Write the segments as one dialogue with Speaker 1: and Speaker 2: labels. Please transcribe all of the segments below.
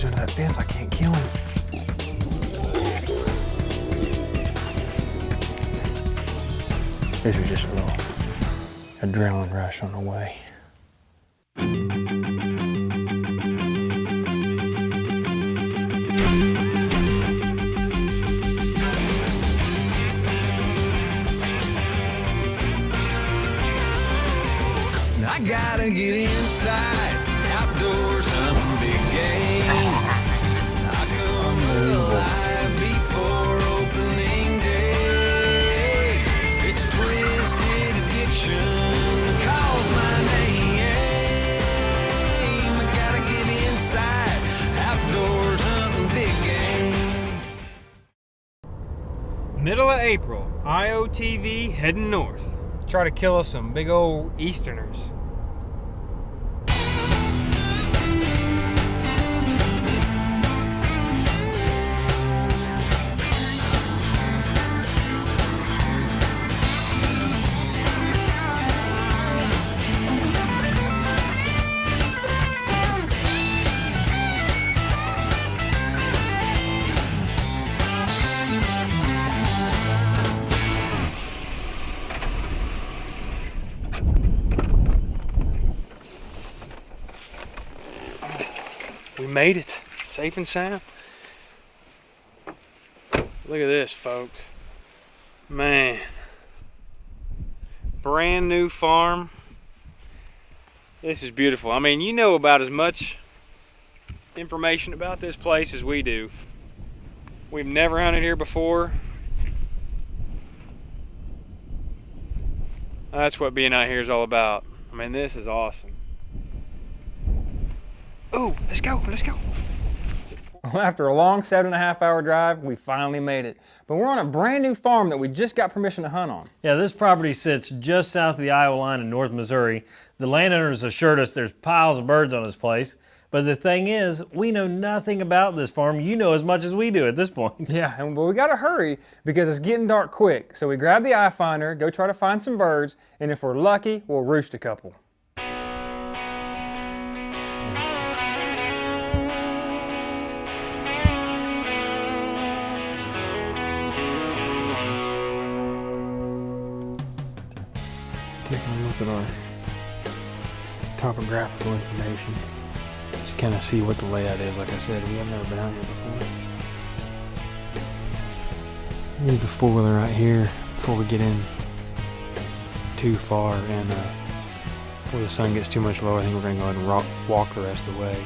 Speaker 1: goes under that fence, I can't kill him. This was just a little adrenaline rush on the way.
Speaker 2: I gotta get inside, outdoors, hunting big game. I come alive before opening day. It's a twisted addiction, calls my name. I gotta get inside, outdoors, hunting big game.
Speaker 3: Middle of April, IOTV heading north. Try to kill us some big old Easterners. We made it, safe and sound. Look at this, folks. Man, brand new farm. This is beautiful. I mean, you know about as much information about this place as we do. We've never hunted here before. That's what being out here is all about. I mean, this is awesome. Ooh, let's go, let's go.
Speaker 1: Well, after a long 7.5-hour drive, we finally made it. But we're on a brand new farm that we just got permission to hunt on.
Speaker 4: Yeah, this property sits just south of the Iowa line in North Missouri. The landowners assured us there's piles of birds on this place. But the thing is, we know nothing about this farm. You know as much as we do at this point.
Speaker 1: Yeah, but we gotta hurry because it's getting dark quick. So we grab the eye finder, go try to find some birds, and if we're lucky, we'll roost a couple. Taking a look at our topographical information. Just kind of see what the layout is. Like I said, we have never been out here before. Leave the four-wheeler right here before we get in too far, and before the sun gets too much lower, I think we're going to go ahead and walk the rest of the way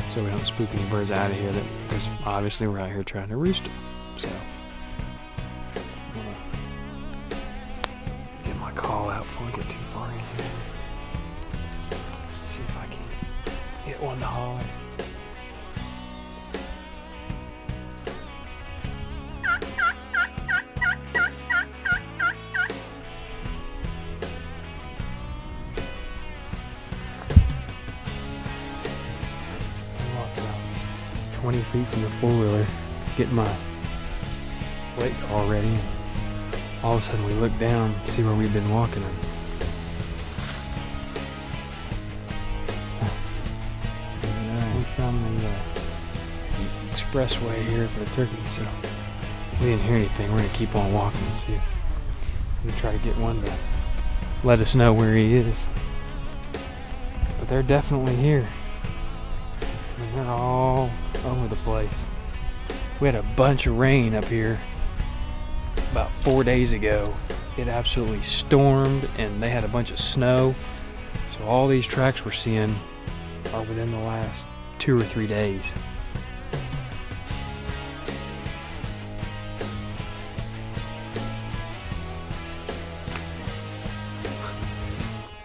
Speaker 1: so we don't spook any birds out of here, because obviously we're out here trying to roost them. So get my call out before we get too far in here. See if I can get one to holler. I walked about 20 feet from the four-wheeler, getting my slate call ready, and all of a sudden we look down, see where we've been walking. We found the expressway here for the turkey, so if we didn't hear anything, we're going to keep on walking and see if we can try to get one to let us know where he is. But they're definitely here. I mean, they're all over the place. We had a bunch of rain up here about 4 days ago. It absolutely stormed, and they had a bunch of snow. So all these tracks we're seeing are within the last 2 or 3 days.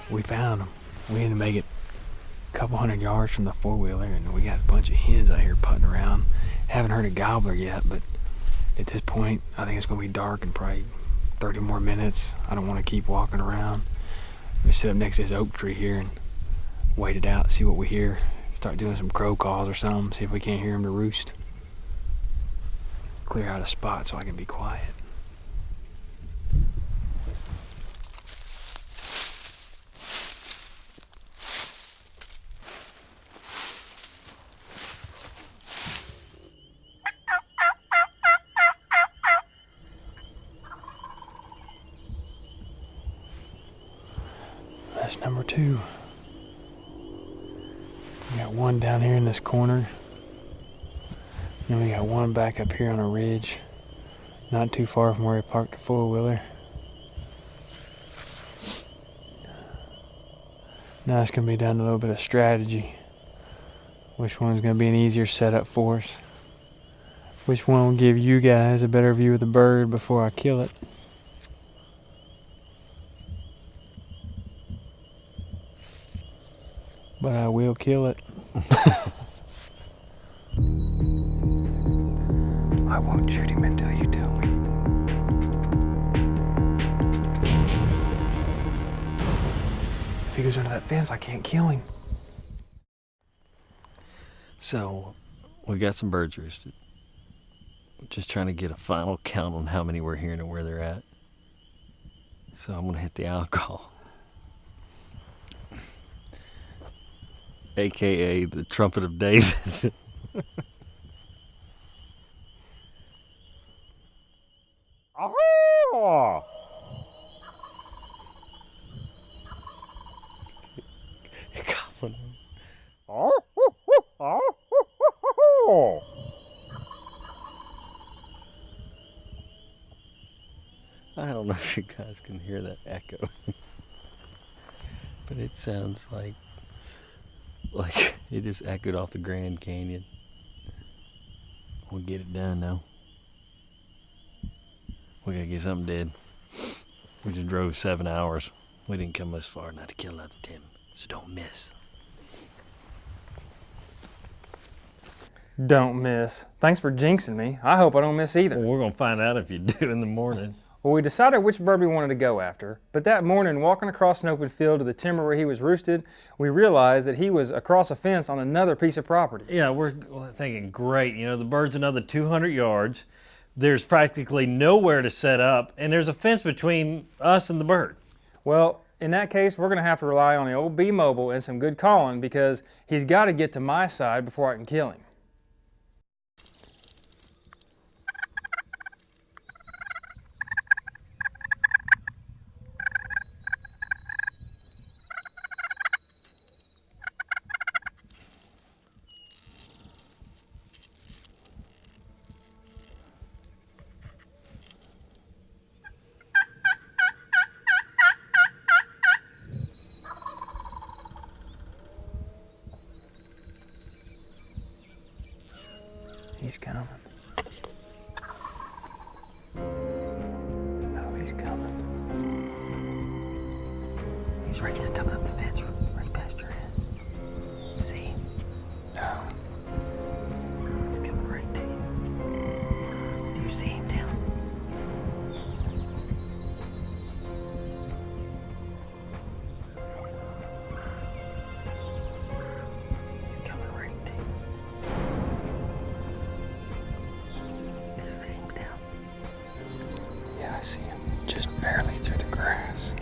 Speaker 1: We found them. We had to make it a couple hundred yards from the four-wheeler, and we got a bunch of hens out here putting around. Haven't heard a gobbler yet, but at this point, I think it's going to be dark in probably 30 more minutes. I don't want to keep walking around. We sit up next to this oak tree here and wait it out, see what we hear. Start doing some crow calls or something, see if we can't hear them to roost. Clear out a spot so I can be quiet. too. We got one down here in this corner. Then we got one back up here on a ridge, not too far from where we parked the four-wheeler. Now it's going to be down to a little bit of strategy. Which one's going to be an easier setup for us? Which one will give you guys a better view of the bird before I kill it? But I will kill it. I won't shoot him until you tell me. If he goes under that fence, I can't kill him.
Speaker 5: So, we got some birds roosted. Just trying to get a final count on how many we're hearing and where they're at. So I'm gonna hit the owl call. AKA the trumpet of David.
Speaker 4: Oh!
Speaker 5: Goblin. I don't know if you guys can hear that echo, but it sounds like it just echoed off the Grand Canyon. We'll get it done though. We gotta get something dead. We just drove 7 hours. We didn't come this far not to kill another Tim, so don't miss.
Speaker 3: Don't miss. Thanks for jinxing me. I hope I don't miss either.
Speaker 4: Well, we're gonna find out if you do in the morning.
Speaker 3: Well, we decided which bird we wanted to go after, but that morning, walking across an open field to the timber where he was roosted, we realized that he was across a fence on another piece of property.
Speaker 4: Yeah, we're thinking, great, you know, the bird's another 200 yards. There's practically nowhere to set up, and there's a fence between us and the bird.
Speaker 3: Well, in that case, we're going to have to rely on the old B-Mobile and some good calling because he's got to get to my side before I can kill him.
Speaker 1: He's coming. Oh, he's coming.
Speaker 5: He's right there coming up the fence, right past your head. See him?
Speaker 1: No.
Speaker 5: He's coming right to you. Do you see him, Tim? He's coming right to you. Do you see him, Tim?
Speaker 1: Yeah, I see him. Just barely through the grass.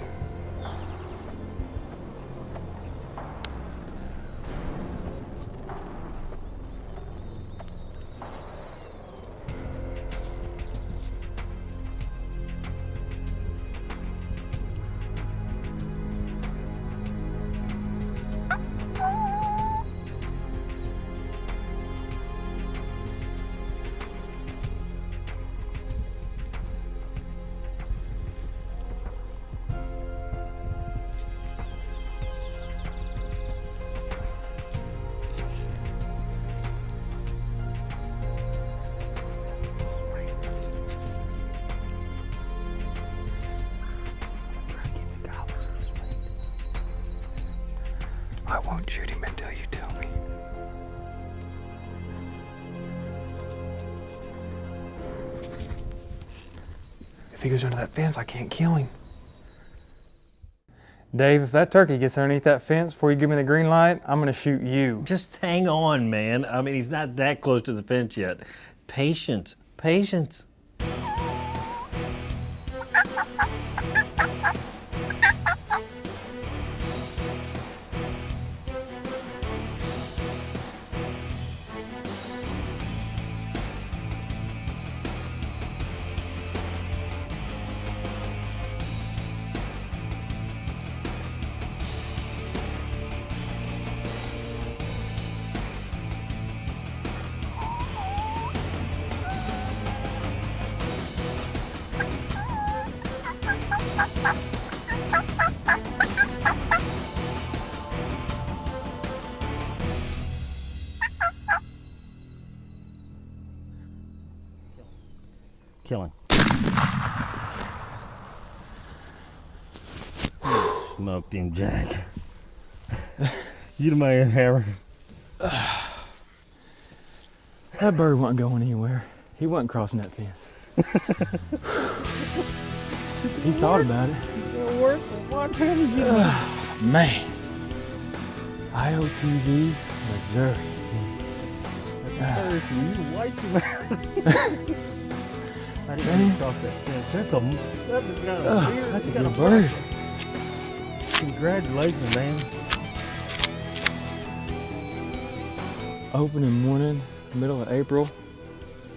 Speaker 1: I won't shoot him until you tell me. If he goes under that fence, I can't kill him.
Speaker 3: Dave, if that turkey gets underneath that fence before you give me the green light, I'm going to shoot you.
Speaker 4: Just hang on, man. I mean, he's not that close to the fence yet. Patience, patience. Kill him. Smoked him, Jack. You the man, Hammer.
Speaker 1: That bird wasn't going anywhere. He wasn't crossing that fence. He thought about it.
Speaker 4: It worked. What happened?
Speaker 1: Man. IOTV, Missouri.
Speaker 4: You white man. I didn't cross that fence. That's a
Speaker 1: good bird.
Speaker 4: Congratulations, man.
Speaker 1: Opening morning, middle of April,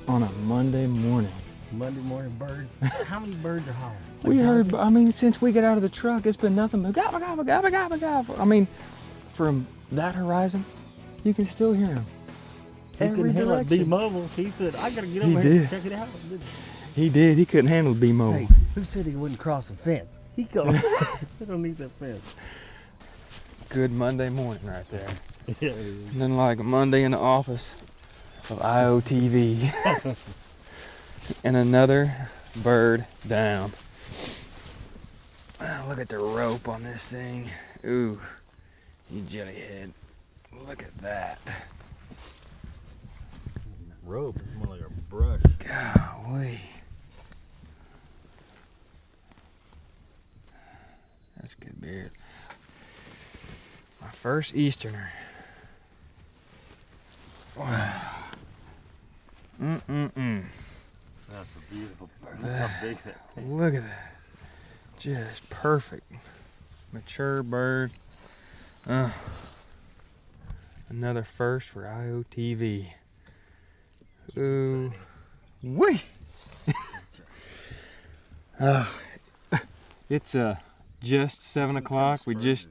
Speaker 1: on a Monday morning.
Speaker 4: Monday morning birds. How many birds are hollering?
Speaker 1: We heard, I mean, since we got out of the truck, it's been nothing but gobble, gobble, gobble, gobble, gobble. I mean, from that horizon, you can still hear them.
Speaker 4: He couldn't handle it. Be
Speaker 1: direction.
Speaker 4: mobile. He said, I gotta get
Speaker 1: He
Speaker 4: over here and
Speaker 1: did.
Speaker 4: check it out.
Speaker 1: He did. He couldn't handle B-Mobile.
Speaker 4: Hey, who said he wouldn't cross the fence? He go. They don't need that fence.
Speaker 1: Good Monday morning right there.
Speaker 4: Yeah, it is.
Speaker 1: Nothing like a Monday in the office of IOTV. And another bird down. Oh, look at the rope on this thing. Ooh, you jellyhead. Look at that.
Speaker 4: Rope. It's more like a brush.
Speaker 1: Golly. That's good beard. My first Easterner. Wow. Mm-mm-mm.
Speaker 4: That's a beautiful bird. Look how big that thing.
Speaker 1: Look at that. Just perfect. Mature bird. Another first for IOTV. Ooh. Wee! It's just 7 o'clock. We just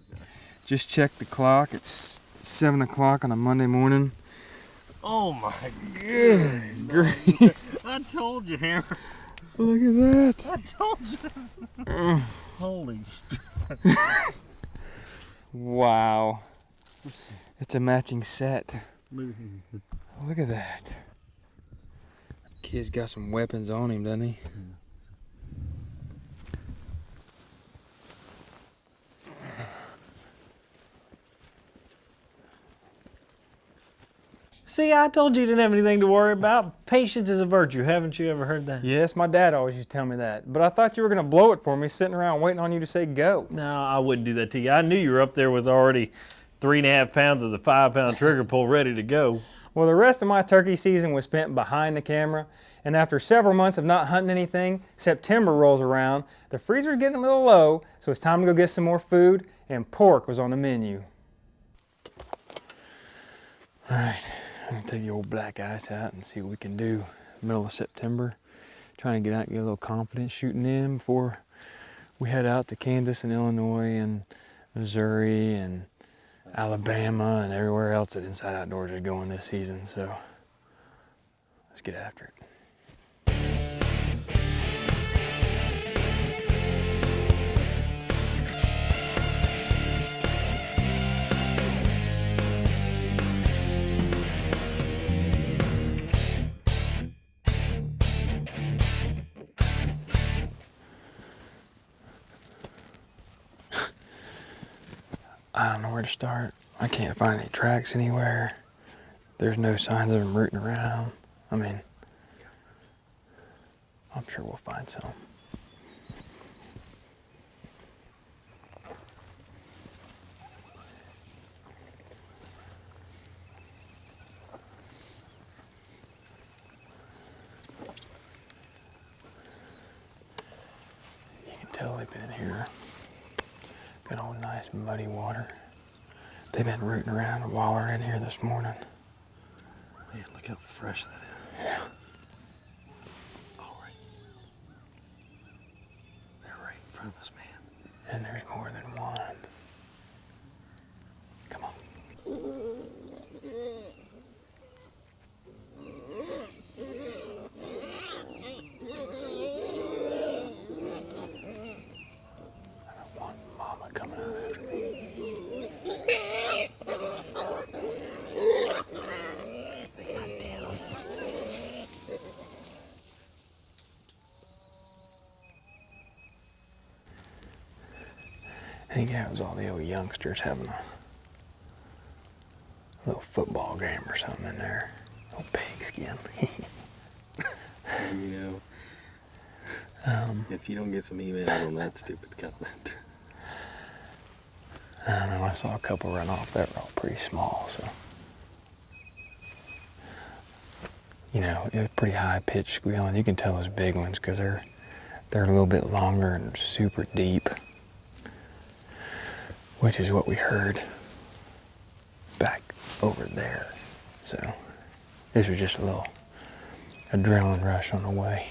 Speaker 1: checked the clock. It's 7 o'clock on a Monday morning.
Speaker 4: Oh my
Speaker 1: Good grief.
Speaker 4: I told you, Hammer.
Speaker 1: Look at that.
Speaker 4: I told you. Holy shit.
Speaker 1: Wow. It's a matching set. Look at that. Kid's got some weapons on him, doesn't he?
Speaker 4: See, I told you you didn't have anything to worry about. Patience is a virtue. Haven't you ever heard that?
Speaker 1: Yes, my dad always used to tell me that. But I thought you were going to blow it for me, sitting around waiting on you to say go.
Speaker 4: No, I wouldn't do that to you. I knew you were up there with already 3.5 pounds of the 5-pound trigger pull ready to go.
Speaker 1: Well, the rest of my turkey season was spent behind the camera, and after several months of not hunting anything, September rolls around, the freezer's getting a little low, so it's time to go get some more food, and pork was on the menu. All right, I'm gonna take the old black ice out and see what we can do. Middle of September, trying to get out and get a little confidence shooting in before we head out to Kansas and Illinois and Missouri and Alabama and everywhere else that Inside Outdoors is going this season, so let's get after it. I don't know where to start. I can't find any tracks anywhere. There's no signs of them rooting around. I mean, I'm sure we'll find some. You can tell they've been here. Good old nice muddy water. They've been rooting around and wallering in here this morning.
Speaker 4: Man, look how fresh that is.
Speaker 1: Yeah.
Speaker 4: All right. They're right in front of us, man.
Speaker 1: And there's more than one. Come on. I don't want mama coming out after me. think that was all the old youngsters having a little football game or something in there. Old pigskin.
Speaker 5: You know, if you don't get some emails on that stupid comment.
Speaker 1: I don't know, I saw a couple run off that were all pretty small, so. You know, it was pretty high pitched squealing. You can tell those big ones because they're a little bit longer and super deep, which is what we heard back over there. So this was just a little adrenaline rush on the way.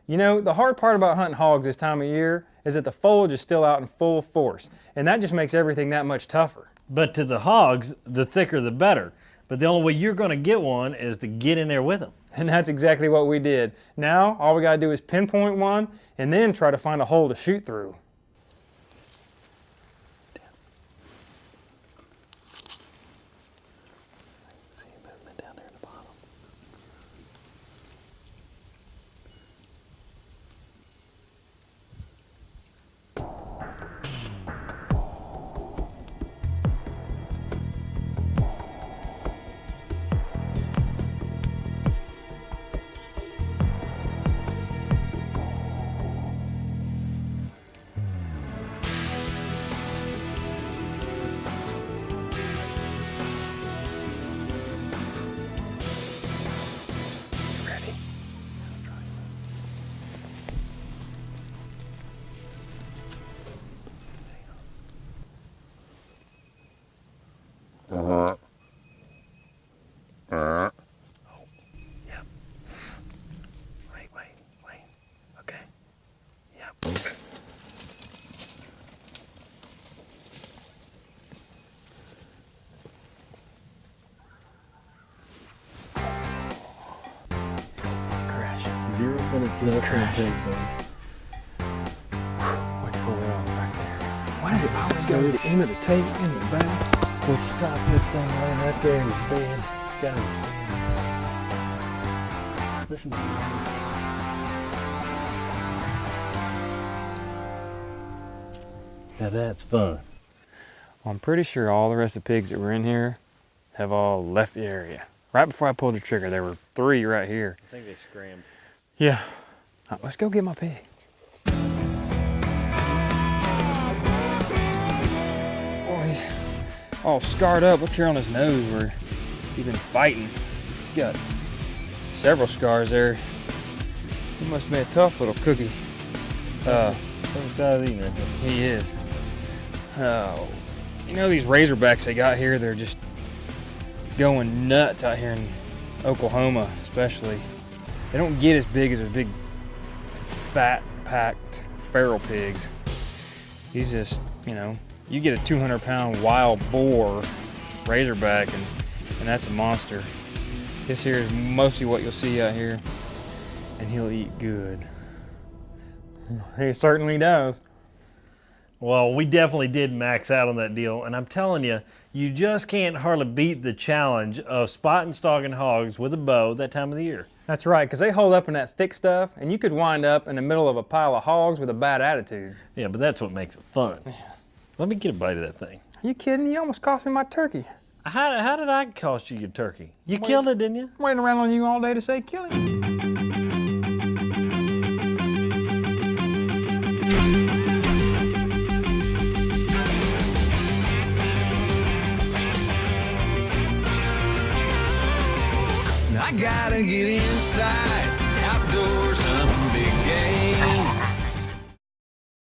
Speaker 3: You know, the hard part about hunting hogs this time of year is that the foliage is still out in full force, and that just makes everything that much tougher.
Speaker 4: But to the hogs, the thicker the better. But the only way you're going to get one is to get in there with them.
Speaker 3: And that's exactly what we did. Now, all we gotta do is pinpoint one and then try to find a hole to shoot through.
Speaker 5: See movement down there at the bottom. Wait. Okay. Yep.
Speaker 1: He's crashing.
Speaker 5: Zero minutes
Speaker 1: He's
Speaker 5: left in the
Speaker 1: crashing.
Speaker 5: tape, buddy.
Speaker 1: We pulled it off right there. Why did it always go to the end of the tape in the back?
Speaker 5: We stopped that thing laying right there in the bed. Got him standing. Listen to me. Now that's fun.
Speaker 1: Well, I'm pretty sure all the rest of the pigs that were in here have all left the area. Right before I pulled the trigger, there were 3 right here.
Speaker 4: I think they scrammed.
Speaker 1: Yeah. Let's go get my pig. Oh, he's all scarred up. Look here on his nose where he's been fighting. He's got several scars there. He must be a tough little cookie.
Speaker 4: What size eating right there?
Speaker 1: He is. Oh, you know these razorbacks they got here, they're just going nuts out here in Oklahoma especially. They don't get as big as those big fat packed feral pigs. He's just, you know, you get a 200-pound wild boar razorback and that's a monster. This here is mostly what you'll see out here, and he'll eat good.
Speaker 3: He certainly does.
Speaker 4: Well, we definitely did max out on that deal, and I'm telling you, you just can't hardly beat the challenge of spotting stalking hogs with a bow that time of the year.
Speaker 3: That's right, because they hold up in that thick stuff, and you could wind up in the middle of a pile of hogs with a bad attitude.
Speaker 4: Yeah, but that's what makes it fun. Let me get a bite of that thing.
Speaker 3: Are you kidding? You almost cost me my turkey.
Speaker 4: How did I cost you your turkey? You killed it, didn't you?
Speaker 3: I'm waiting around on you all day to say kill him.
Speaker 2: I gotta get